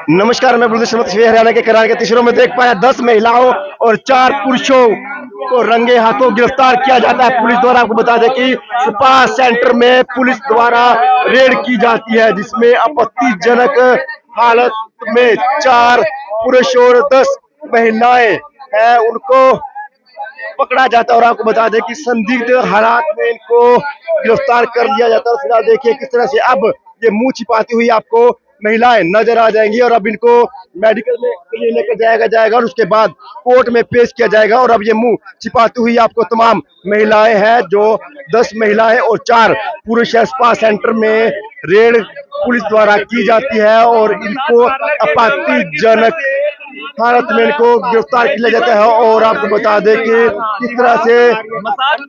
नमस्कार, मैं हरियाणा के करार के तिशरों में देख पाया 10 महिलाओं और 4 पुरुषों को रंगे हाथों गिरफ्तार किया जाता है पुलिस द्वारा। आपको बता दें कि स्पा सेंटर में पुलिस द्वारा रेड की जाती है, जिसमें आपत्तिजनक हालत में 4 पुरुष और 10 महिलाएं हैं, उनको पकड़ा जाता है। और आपको बता दें कि संदिग्ध हालात में इनको गिरफ्तार कर लिया जाता है। फिलहाल देखिए किस तरह से अब ये मुंह छिपाती हुई आपको महिलाएं नजर आ जाएंगी और अब इनको मेडिकल में के लिए लेकर जाएगा और उसके बाद कोर्ट में पेश किया जाएगा। और अब ये मुंह छिपाती हुई आपको तमाम महिलाएं हैं, जो 10 महिलाएं और 4 पुरुष स्पा सेंटर में रेड पुलिस द्वारा की जाती है और इनको आपत्तिजनक हालत में इनको गिरफ्तार किया जाता है। और आपको बता दें कि किस तरह से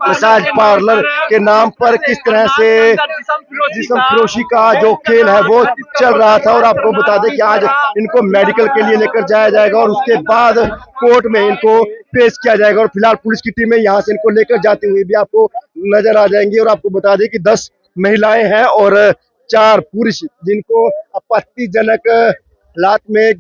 मसाज पार्लर के नाम पर किस तरह से जिस्म फरोशी का जो खेल है वो चल रहा था। और आपको बता दें कि आज इनको मेडिकल के लिए लेकर जाया जाएगा और उसके बाद कोर्ट में इनको पेश किया जाएगा। और फिलहाल पुलिस की टीमें यहाँ से इनको लेकर जाती हुई भी आपको नजर आ जाएंगी। और आपको बता दें कि 10 महिलाएं हैं और 4 पुरुष, जिनको आपत्तिजनक हालात में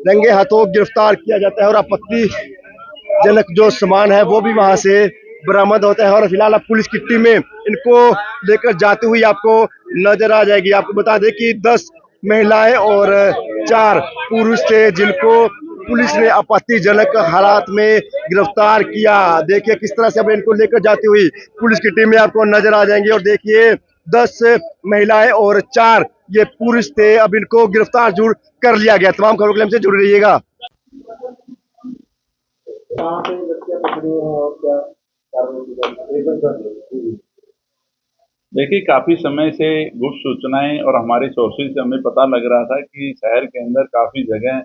रंगे हाथों गिरफ्तार किया जाता है और आपत्तिजनक जो सामान है वो भी वहां से बरामद होता है। और फिलहाल अब पुलिस की टीमें इनको लेकर जाती हुई आपको नजर आ जाएगी। आपको बता दें कि 10 महिलाएं और 4 पुरुष थे, जिनको पुलिस ने आपत्तिजनक हालात में गिरफ्तार किया। देखिए किस तरह से अब इनको लेकर जाती हुई पुलिस की टीमें आपको नजर आ जाएंगी। और देखिए 10 महिलाएं और 4 ये पुरुष थे, अब इनको गिरफ्तार जरूर कर लिया गया। तमाम खबरों के लिए हमसे जुड़े रहिएगा। देखिए, काफी समय से गुप्त सूचनाएं और हमारी सोर्सेज से हमें पता लग रहा था कि शहर के अंदर काफी जगह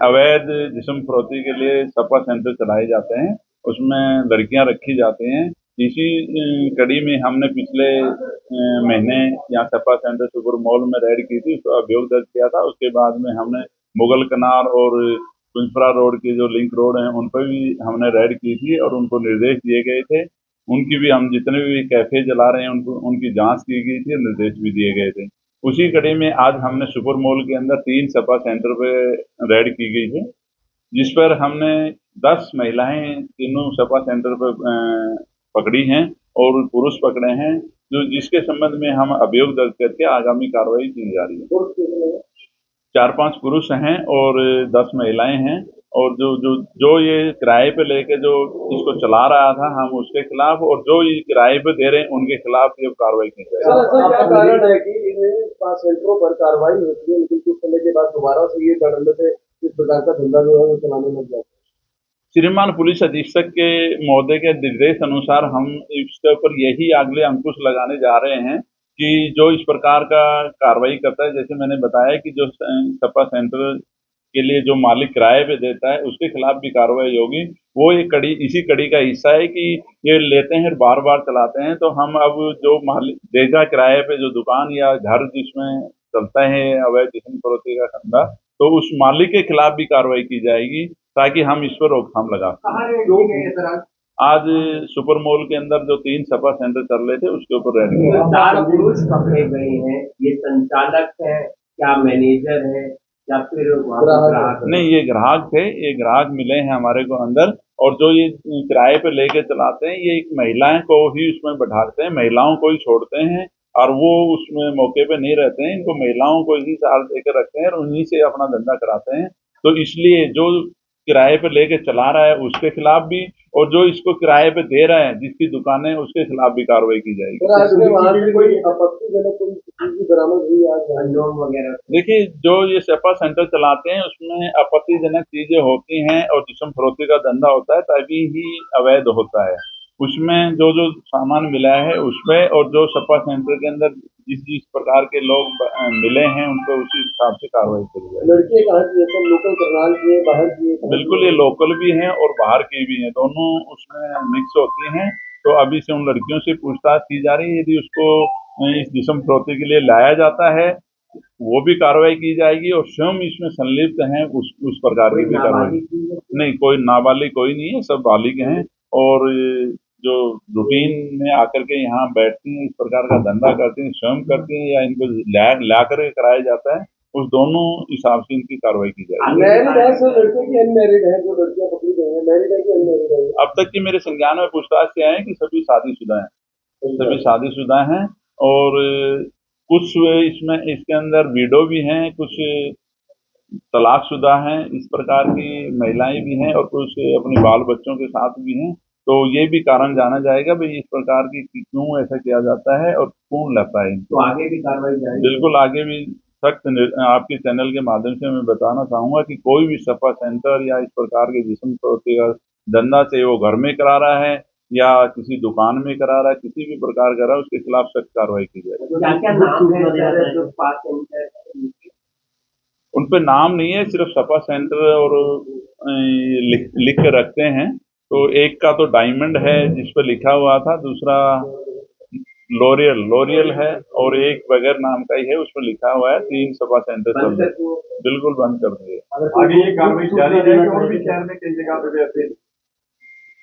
अवैध जिस्म फरोशी के लिए सपा सेंटर चलाए जाते हैं, उसमें लड़कियां रखी जाती हैं। इसी कड़ी में हमने पिछले महीने यहाँ सपा सेंटर सुपर मॉल में रेड की थी, उसका अभियोग दर्ज किया था। उसके बाद में हमने मुगल कनार और कुंजपरा रोड के जो लिंक रोड हैं उन पर भी हमने रेड की थी और उनको निर्देश दिए गए थे। उनकी भी हम जितने भी कैफे चला रहे हैं उनकी जांच की गई थी और निर्देश भी दिए गए थे। उसी कड़ी में आज हमने सुपर मॉल के अंदर 3 सपा सेंटर पे रेड की गई है, जिस पर हमने 10 महिलाएं तीनों सपा सेंटर पर पकड़ी हैं और पुरुष पकड़े हैं, जो जिसके संबंध में हम अभियोग दर्ज करके आगामी कार्रवाई की जा रही है। 4-5 पुरुष हैं और 10 महिलाएं हैं। और जो ये किराए पे लेके जो इसको चला रहा था, हम उसके खिलाफ, और जो ये किराए पे दे रहे हैं उनके खिलाफ ये कार्रवाई की जाएगी। सर, क्या कारण है कि इन सेंटरों पर कार्रवाई होती है लेकिन कुछ समय के बाद दोबारा से ये डरने से इस प्रकार का धंधा जो है वो चलाने लग जाता है? श्रीमान पुलिस अधीक्षक के महोदय के निर्देश अनुसार हम इसके ऊपर यही अगले अंकुश लगाने जा रहे हैं कि जो इस प्रकार का कार्रवाई करता है, जैसे मैंने बताया कि जो सपा सेंटर के लिए जो मालिक किराए पे देता है उसके खिलाफ भी कार्रवाई होगी। वो एक कड़ी, इसी कड़ी का हिस्सा है कि ये लेते हैं बार बार चलाते हैं, तो हम अब जो मालिक देगा किराए पे जो दुकान या घर जिसमें चलता है अवैध जिस्म फरोशी का धंधा, तो उस मालिक के खिलाफ भी कार्रवाई की जाएगी ताकि हम इस पर रोकथाम लगा सकें। आज सुपर मॉल के अंदर जो 3 सपा सेंटर चल रहे थे उसके ऊपर रेड किया। 4 पुरुष पकड़े गए हैं, ये संचालक है, क्या मैनेजर है या फिर ग्राहक? नहीं, ये ग्राहक थे, ये ग्राहक मिले हैं हमारे को अंदर। और जो ये किराए पे लेके चलाते हैं, ये एक महिलाएं को ही उसमें बैठाते हैं, महिलाओं को ही छोड़ते हैं और वो उसमें मौके पे नहीं रहते हैं। इनको महिलाओं को ही साथ लेकर रखते हैं और उन्हीं से अपना धंधा कराते हैं। तो इसलिए जो किराए पे लेके चला रहा है उसके खिलाफ भी, और जो इसको किराए पे दे रहा है जिसकी दुकान है उसके खिलाफ भी कार्रवाई की जाएगी। देखिए, जो ये सपा सेंटर चलाते हैं उसमें आपत्तिजनक चीजें होती हैं और जिस्म फरोशी का धंधा होता है, तभी ही अवैध होता है। उसमें जो सामान मिला है उसमें, और जो सपा सेंटर के अंदर जिस प्रकार के लोग मिले हैं उनको उसी हिसाब से कार्रवाई करी जाए। लड़के कहाँ की है? लोकल करनाल की है, बाहर की है? बिल्कुल, ये लोकल भी हैं और बाहर की भी हैं, दोनों उसमें मिक्स होती हैं। तो अभी से उन लड़कियों से पूछताछ की जा रही है। यदि उसको इस जिस्म फरोशी के लिए लाया जाता है वो भी कार्रवाई की जाएगी, और स्वयं इसमें संलिप्त हैं उस प्रकार की भी कार्रवाई। नहीं, कोई नाबालिग कोई नहीं है, सब बालिग हैं। और जो रूटीन में आकर के यहाँ बैठती हैं, इस प्रकार का धंधा करती हैं, स्वयं करती हैं या इनको ला कर कराया जाता है, उस दोनों हिसाब से इनकी कार्रवाई की जाएगी। मैरिड है सर लड़के की अनमैरिड है, जो लड़कियां पकड़ी गई हैं मैरिड है कि अनमैरिड है? अब तक की मेरे संज्ञान में पूछताछ से आए हैं कि सभी शादीशुदा हैं, सभी शादीशुदा हैं और कुछ इसमें इसके अंदर विडो भी हैं, कुछ तलाकशुदा हैं, इस प्रकार की महिलाएं भी हैं और कुछ अपने बाल बच्चों के साथ भी हैं। तो ये भी कारण जाना जाएगा भाई इस प्रकार की कि क्यों ऐसा किया जाता है और कौन लाता है इनको। तो आगे भी कार्रवाई जाएगी? बिल्कुल आगे भी सख्त आपके चैनल के माध्यम से मैं बताना चाहूंगा कि कोई भी सपा सेंटर या इस प्रकार के जिस्म फरोख्ती का धंधा से वो घर में करा रहा है या किसी दुकान में करा रहा है, किसी भी प्रकार का रहा है, उसके खिलाफ सख्त कार्रवाई की जाएगी। क्या क्या नाम है सर जो स्पा सेंटर? उन पे नाम नहीं है, सिर्फ सपा सेंटर और लिख के रखते हैं। तो एक का तो डायमंड है जिस पर लिखा हुआ था, दूसरा लोरियल है और एक बगैर नाम का ही है, उस पर लिखा हुआ है। 3 सपा सेंटर चल रहे हैं, बिल्कुल बंद कर दिए। आगे ये कार्रवाई जारी रहेगी और भी शहर में कई जगह पे वैसे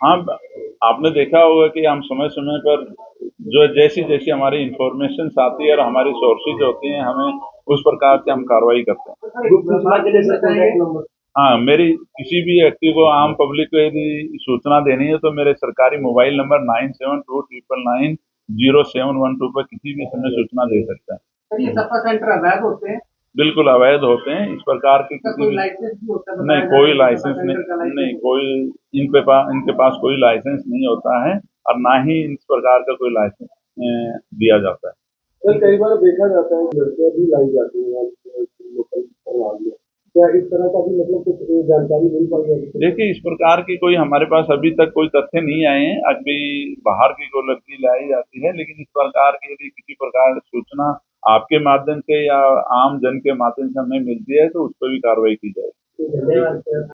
हाँ, आपने देखा होगा कि हम समय समय पर जो जैसी जैसी हमारी इंफॉर्मेशन आती है और हमारी सोर्सेज होती हैं, हमें उस प्रकार से हम कार्रवाई करते हैं। गुप्त सूचना के लिए सर कॉन्टैक्ट नंबर? हाँ, मेरी किसी भी व्यक्ति को आम पब्लिक को यदि सूचना देनी है तो मेरे सरकारी मोबाइल नंबर 9729990712 पर किसी भी समय सूचना दे सकता है। सर ये सपा सेंटर अवैध होते हैं? बिल्कुल अवैध होते हैं, इस प्रकार के किसी कोई भी लाइसेंस भी होता है? नहीं, कोई लाइसेंस नहीं, कोई इनके पास कोई लाइसेंस नहीं होता है और ना ही इस प्रकार का कोई लाइसेंस दिया जाता है। सर कई बार देखा जाता है लड़कियां भी लाई जाती हैं लोकल समाज में, क्या इस तरह का भी मतलब कुछ जानकारी मिल पाई है? देखिए इस प्रकार की कोई हमारे पास अभी तक कोई तथ्य नहीं आए हैं। अभी बाहर की कोई लड़की लाई जाती है, लेकिन इस प्रकार की यदि किसी प्रकार सूचना आपके माध्यम से या आम जन के माध्यम से हमें मिलती है तो उस पर भी कार्रवाई की जाएगी। धन्यवाद सर।